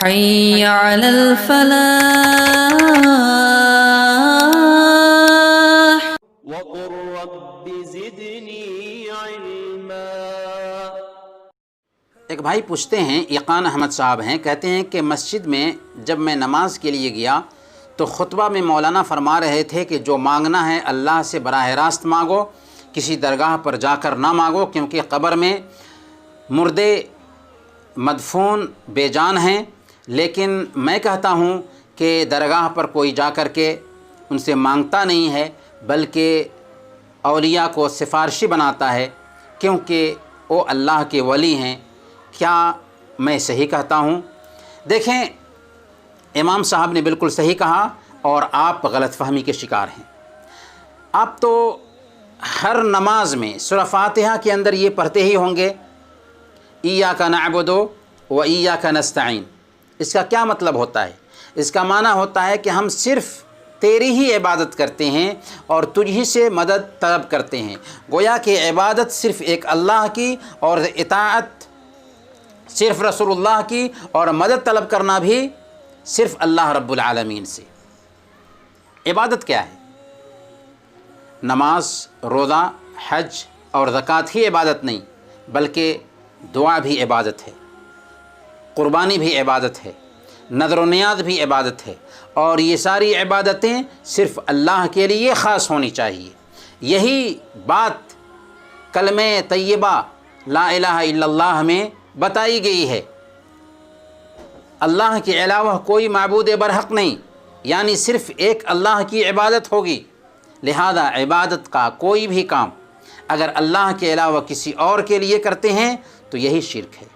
حي على الفلاح وقل رب زدنی علما۔ ایک بھائی پوچھتے ہیں، یقان احمد صاحب ہیں، کہتے ہیں کہ مسجد میں جب میں نماز کے لیے گیا تو خطبہ میں مولانا فرما رہے تھے کہ جو مانگنا ہے اللہ سے براہ راست مانگو، کسی درگاہ پر جا کر نہ مانگو، کیونکہ قبر میں مردے مدفون بے جان ہیں۔ لیکن میں کہتا ہوں کہ درگاہ پر کوئی جا کر کے ان سے مانگتا نہیں ہے، بلکہ اولیاء کو سفارشی بناتا ہے، کیونکہ وہ اللہ کے ولی ہیں۔ کیا میں صحیح کہتا ہوں؟ دیکھیں، امام صاحب نے بالکل صحیح کہا اور آپ غلط فہمی کے شکار ہیں۔ آپ تو ہر نماز میں سورہ فاتحہ کے اندر یہ پڑھتے ہی ہوں گے، ایاک نعبد و ایاک نستعین۔ اس کا کیا مطلب ہوتا ہے؟ اس کا معنی ہوتا ہے کہ ہم صرف تیری ہی عبادت کرتے ہیں اور تجھ ہی سے مدد طلب کرتے ہیں۔ گویا کہ عبادت صرف ایک اللہ کی اور اطاعت صرف رسول اللہ کی اور مدد طلب کرنا بھی صرف اللہ رب العالمین سے۔ عبادت کیا ہے؟ نماز، روزہ، حج اور زکوٰۃ ہی عبادت نہیں، بلکہ دعا بھی عبادت ہے، قربانی بھی عبادت ہے، نذر و نیاز بھی عبادت ہے، اور یہ ساری عبادتیں صرف اللہ کے لیے خاص ہونی چاہیے۔ یہی بات کلمہ طیبہ لا الہ الا اللہ میں بتائی گئی ہے۔ اللہ کے علاوہ کوئی معبود برحق نہیں، یعنی صرف ایک اللہ کی عبادت ہوگی۔ لہذا عبادت کا کوئی بھی کام اگر اللہ کے علاوہ کسی اور کے لیے کرتے ہیں تو یہی شرک ہے۔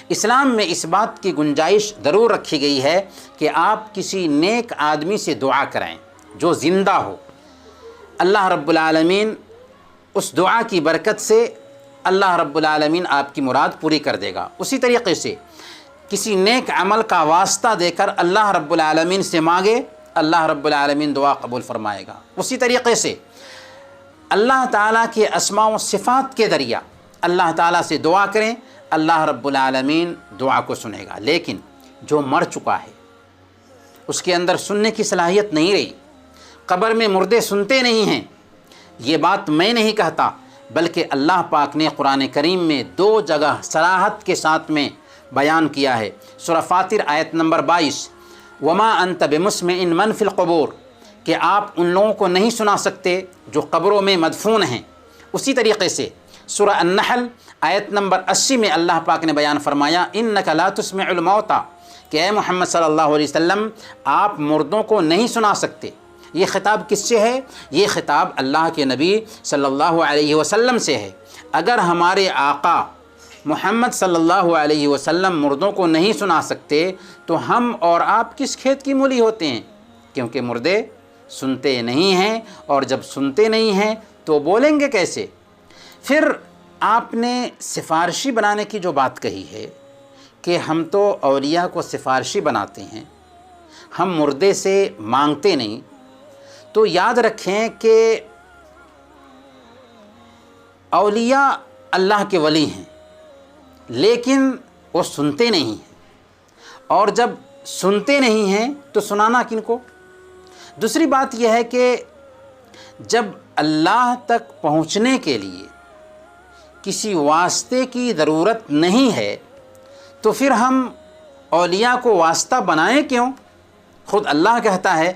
اسلام میں اس بات کی گنجائش ضرور رکھی گئی ہے کہ آپ کسی نیک آدمی سے دعا کریں جو زندہ ہو۔ اللہ رب العالمین اس دعا کی برکت سے اللہ رب العالمین آپ کی مراد پوری کر دے گا۔ اسی طریقے سے کسی نیک عمل کا واسطہ دے کر اللہ رب العالمین سے مانگے، اللہ رب العالمین دعا قبول فرمائے گا۔ اسی طریقے سے اللہ تعالیٰ کے اسماء و صفات کے ذریعہ اللہ تعالیٰ سے دعا کریں، اللہ رب العالمین دعا کو سنے گا۔ لیکن جو مر چکا ہے، اس کے اندر سننے کی صلاحیت نہیں رہی، قبر میں مردے سنتے نہیں ہیں، یہ بات میں نہیں کہتا، بلکہ اللہ پاک نے قرآن کریم میں 2 جگہ صراحت کے ساتھ میں بیان کیا ہے۔ سورہ فاطر آیت نمبر 22، وما انت بمسمع من فی القبور، کہ آپ ان لوگوں کو نہیں سنا سکتے جو قبروں میں مدفون ہیں۔ اسی طریقے سے سورہ النحل آیت نمبر 80 میں اللہ پاک نے بیان فرمایا، انک لا تسمع الموتى، کہ اے محمد صلی اللہ علیہ وسلم آپ مردوں کو نہیں سنا سکتے۔ یہ خطاب کس سے ہے؟ یہ خطاب اللہ کے نبی صلی اللہ علیہ وسلم سے ہے۔ اگر ہمارے آقا محمد صلی اللہ علیہ وسلم مردوں کو نہیں سنا سکتے تو ہم اور آپ کس کھیت کی مولی ہوتے ہیں؟ کیونکہ مردے سنتے نہیں ہیں، اور جب سنتے نہیں ہیں تو بولیں گے کیسے؟ پھر آپ نے سفارشی بنانے کی جو بات کہی ہے کہ ہم تو اولیاء کو سفارشی بناتے ہیں، ہم مردے سے مانگتے نہیں، تو یاد رکھیں کہ اولیاء اللہ کے ولی ہیں، لیکن وہ سنتے نہیں ہیں، اور جب سنتے نہیں ہیں تو سنانا کن کو؟ دوسری بات یہ ہے کہ جب اللہ تک پہنچنے کے لیے کسی واسطے کی ضرورت نہیں ہے تو پھر ہم اولیاء کو واسطہ بنائیں کیوں؟ خود اللہ کہتا ہے،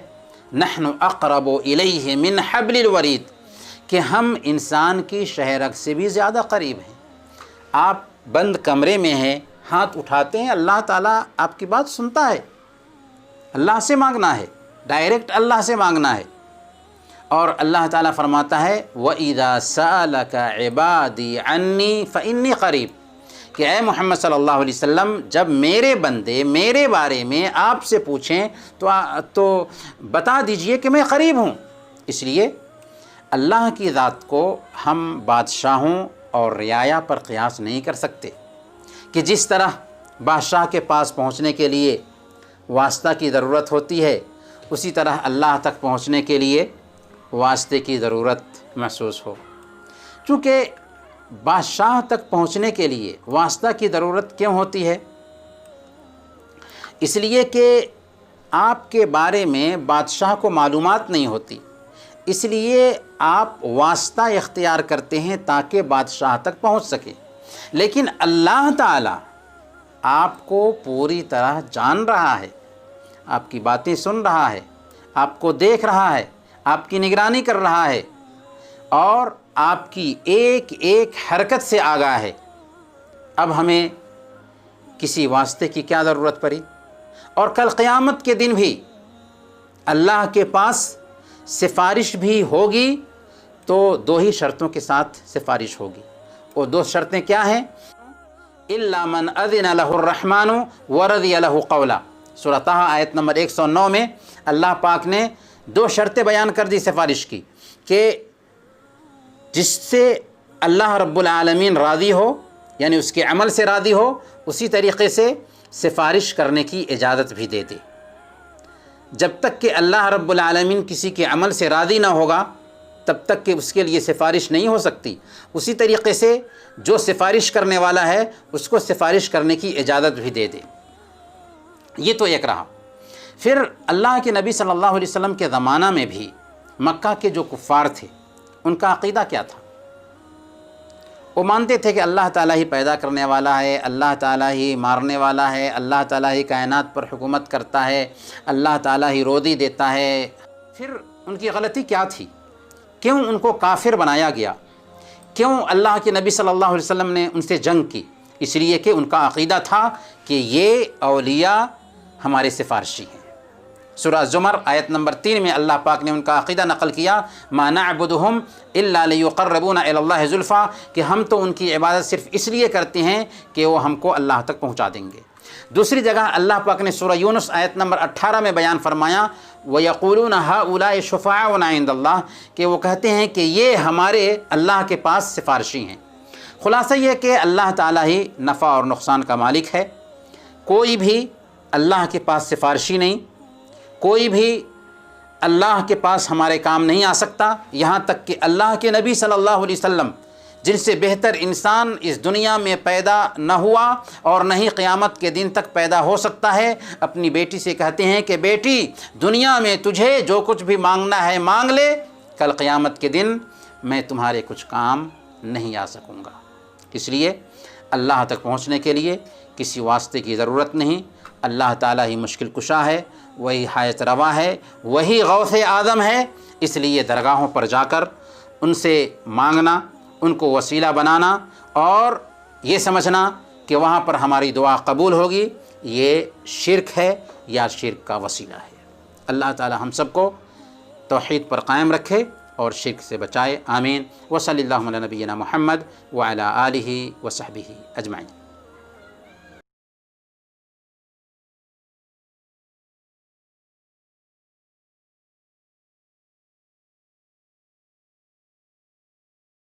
نحن اقرب الیہ من حبل الورید، کہ ہم انسان کی شہرگ سے بھی زیادہ قریب ہیں۔ آپ بند کمرے میں ہیں، ہاتھ اٹھاتے ہیں، اللہ تعالیٰ آپ کی بات سنتا ہے۔ اللہ سے مانگنا ہے، ڈائریکٹ اللہ سے مانگنا ہے۔ اور اللہ تعالیٰ فرماتا ہے، وَإِذَا سَأَلَكَ عِبَادِي عَنِّي فَإِنِّي قَرِيب، کہ اے محمد صلی اللہ علیہ وسلم جب میرے بندے میرے بارے میں آپ سے پوچھیں تو بتا دیجئے کہ میں قریب ہوں۔ اس لیے اللہ کی ذات کو ہم بادشاہوں اور رعایا پر قیاس نہیں کر سکتے، کہ جس طرح بادشاہ کے پاس پہنچنے کے لیے واسطہ کی ضرورت ہوتی ہے، اسی طرح اللہ تک پہنچنے کے لیے واسطے کی ضرورت محسوس ہو۔ چونکہ بادشاہ تک پہنچنے کے لیے واسطہ کی ضرورت کیوں ہوتی ہے؟ اس لیے کہ آپ کے بارے میں بادشاہ کو معلومات نہیں ہوتی، اس لیے آپ واسطہ اختیار کرتے ہیں تاکہ بادشاہ تک پہنچ سکے۔ لیکن اللہ تعالیٰ آپ کو پوری طرح جان رہا ہے، آپ کی باتیں سن رہا ہے، آپ کو دیکھ رہا ہے، آپ کی نگرانی کر رہا ہے اور آپ کی ایک ایک حرکت سے آگاہ ہے۔ اب ہمیں کسی واسطے کی کیا ضرورت پڑی؟ اور کل قیامت کے دن بھی اللہ کے پاس سفارش بھی ہوگی تو دو ہی شرطوں کے ساتھ سفارش ہوگی۔ وہ دو شرطیں کیا ہیں؟ إِلَّا مَنْ أَذِنَ لَهُ الرَّحْمَنُ وَرَضِيَ لَهُ قَوْلًا، سورہ طٰہٰ آیت نمبر 109 میں اللہ پاک نے دو شرطیں بیان کر دی سفارش کی کہ جس سے اللہ رب العالمین راضی ہو، یعنی اس کے عمل سے راضی ہو، اسی طریقے سے سفارش کرنے کی اجازت بھی دے دے۔ جب تک کہ اللہ رب العالمین کسی کے عمل سے راضی نہ ہوگا تب تک کہ اس کے لیے سفارش نہیں ہو سکتی، اسی طریقے سے جو سفارش کرنے والا ہے اس کو سفارش کرنے کی اجازت بھی دے دے۔ یہ تو ایک رہا۔ پھر اللہ کے نبی صلی اللہ علیہ وسلم کے زمانہ میں بھی مکہ کے جو کفار تھے ان کا عقیدہ کیا تھا؟ وہ مانتے تھے کہ اللہ تعالیٰ ہی پیدا کرنے والا ہے، اللہ تعالیٰ ہی مارنے والا ہے، اللہ تعالیٰ ہی کائنات پر حکومت کرتا ہے، اللہ تعالیٰ ہی روزی دیتا ہے۔ پھر ان کی غلطی کیا تھی؟ کیوں ان کو کافر بنایا گیا؟ کیوں اللہ کے نبی صلی اللہ علیہ وسلم نے ان سے جنگ کی؟ اس لیے کہ ان کا عقیدہ تھا کہ یہ اولیاء ہمارے سفارشی ہیں۔ سورہ زمر آیت نمبر 3 میں اللہ پاک نے ان کا عقیدہ نقل کیا، ما نعبدہم الا لیقربونا الی اللہ زلفیٰ، کہ ہم تو ان کی عبادت صرف اس لیے کرتے ہیں کہ وہ ہم کو اللہ تک پہنچا دیں گے۔ دوسری جگہ اللہ پاک نے سورہ یونس آیت نمبر 18 میں بیان فرمایا، وَيَقُولُونَ هَؤُلَاءِ شُفَعَاؤُنَا عِندَ اللَّهِ، کہ وہ کہتے ہیں کہ یہ ہمارے اللہ کے پاس سفارشی ہیں۔ خلاصہ یہ کہ اللہ تعالیٰ ہی نفع اور نقصان کا مالک ہے، کوئی بھی اللہ کے پاس سفارشی نہیں، کوئی بھی اللہ کے پاس ہمارے کام نہیں آ سکتا، یہاں تک کہ اللہ کے نبی صلی اللہ علیہ وسلم جن سے بہتر انسان اس دنیا میں پیدا نہ ہوا اور نہ ہی قیامت کے دن تک پیدا ہو سکتا ہے، اپنی بیٹی سے کہتے ہیں کہ بیٹی دنیا میں تجھے جو کچھ بھی مانگنا ہے مانگ لے، کل قیامت کے دن میں تمہارے کچھ کام نہیں آ سکوں گا۔ اس لیے اللہ تک پہنچنے کے لیے کسی واسطے کی ضرورت نہیں، اللہ تعالیٰ ہی مشکل کشا ہے، وہی حاجت روا ہے، وہی غوث اعظم ہے۔ اس لیے درگاہوں پر جا کر ان سے مانگنا، ان کو وسیلہ بنانا اور یہ سمجھنا کہ وہاں پر ہماری دعا قبول ہوگی، یہ شرک ہے یا شرک کا وسیلہ ہے۔ اللہ تعالی ہم سب کو توحید پر قائم رکھے اور شرک سے بچائے، آمین۔ وصلی اللہ علی نبینا محمد وعلی آلہ وصحبہ اجمعین۔